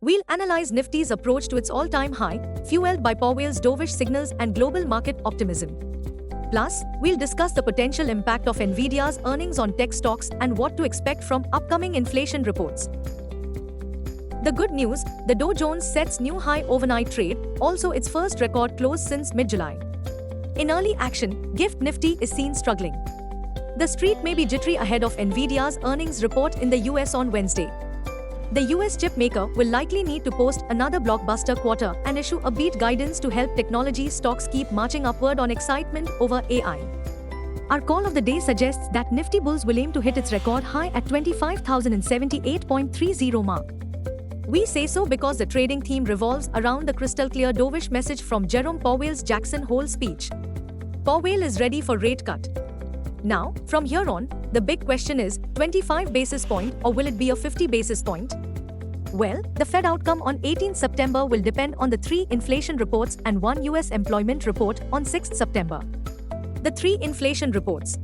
We'll analyze Nifty's approach to its all-time high, fueled by Powell's dovish signals and global market optimism. Plus, we'll discuss the potential impact of Nvidia's earnings on tech stocks and what to expect from upcoming inflation reports. The good news, the Dow Jones sets new high overnight trade, also its first record close since mid-July. In early action, Gift Nifty is seen struggling. The street may be jittery ahead of Nvidia's earnings report in the US on Wednesday. The US chip maker will likely need to post another blockbuster quarter and issue a beat guidance to help technology stocks keep marching upward on excitement over AI. Our call of the day suggests that Nifty bulls will aim to hit its record high at 25,078.30 mark. We say so because the trading theme revolves around the crystal-clear dovish message from Jerome Powell's Jackson Hole speech. Powell is ready for rate cut. Now, from here on, the big question is, 25 basis point or will it be a 50 basis point? Well, the Fed outcome on 18 September will depend on the 3 inflation reports and 1 US employment report on 6 September. The 3 inflation reports.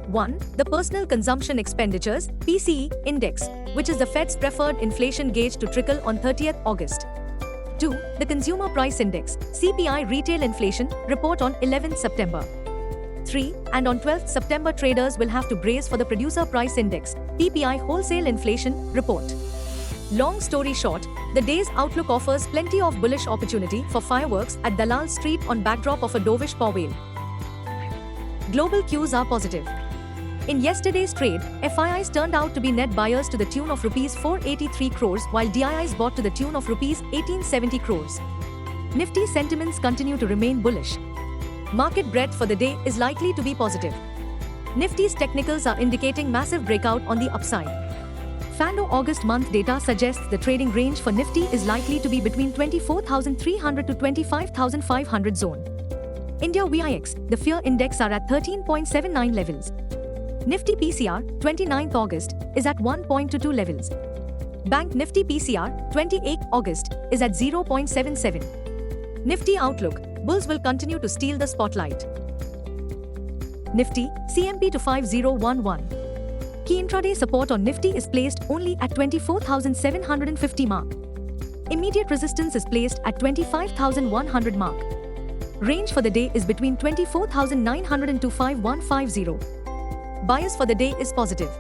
1. The Personal Consumption Expenditures (PCE) Index, which is the Fed's preferred inflation gauge to trickle on 30th August. 2. The Consumer Price Index (CPI) Retail Inflation report on 11th September. 3. And on 12th September, traders will have to brace for the Producer Price Index (PPI) Wholesale Inflation report. Long story short, the day's outlook offers plenty of bullish opportunity for fireworks at Dalal Street on backdrop of a dovish Powell. Global cues are positive. In yesterday's trade, FIIs turned out to be net buyers to the tune of Rs 483 crores while DIIs bought to the tune of Rs 1870 crores. Nifty sentiments continue to remain bullish. Market breadth for the day is likely to be positive. Nifty's technicals are indicating massive breakout on the upside. Fando August month data suggests the trading range for Nifty is likely to be between 24,300 to 25,500 zone. India VIX, the fear index are at 13.79 levels. Nifty PCR, 29th August, is at 1.22 levels. Bank Nifty PCR, 28th August, is at 0.77. Nifty outlook, bulls will continue to steal the spotlight. Nifty, CMP to 5011. Key intraday support on Nifty is placed only at 24,750 mark. Immediate resistance is placed at 25,100 mark. Range for the day is between 24,900 and 25,150. Bias for the day is positive.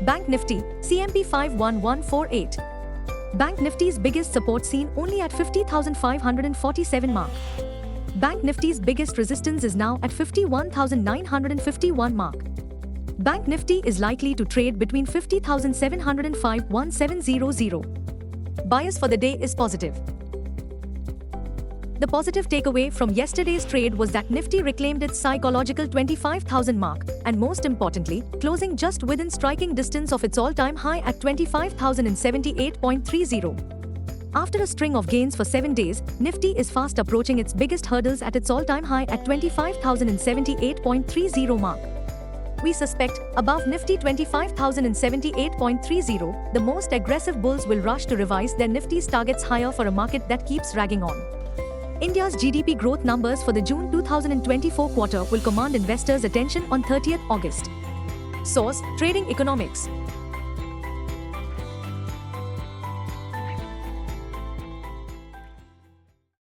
Bank Nifty, CMP 51148. Bank Nifty's biggest support seen only at 50,547 mark. Bank Nifty's biggest resistance is now at 51,951 mark. Bank Nifty is likely to trade between 50,700 and 51700. Bias for the day is positive. The positive takeaway from yesterday's trade was that Nifty reclaimed its psychological 25,000 mark, and most importantly, closing just within striking distance of its all-time high at 25,078.30. After a string of gains for 7 days, Nifty is fast approaching its biggest hurdles at its all-time high at 25,078.30 mark. We suspect, above Nifty 25,078.30, the most aggressive bulls will rush to revise their Nifty's targets higher for a market that keeps dragging on. India's GDP growth numbers for the June 2024 quarter will command investors' attention on 30th August. Source: Trading Economics.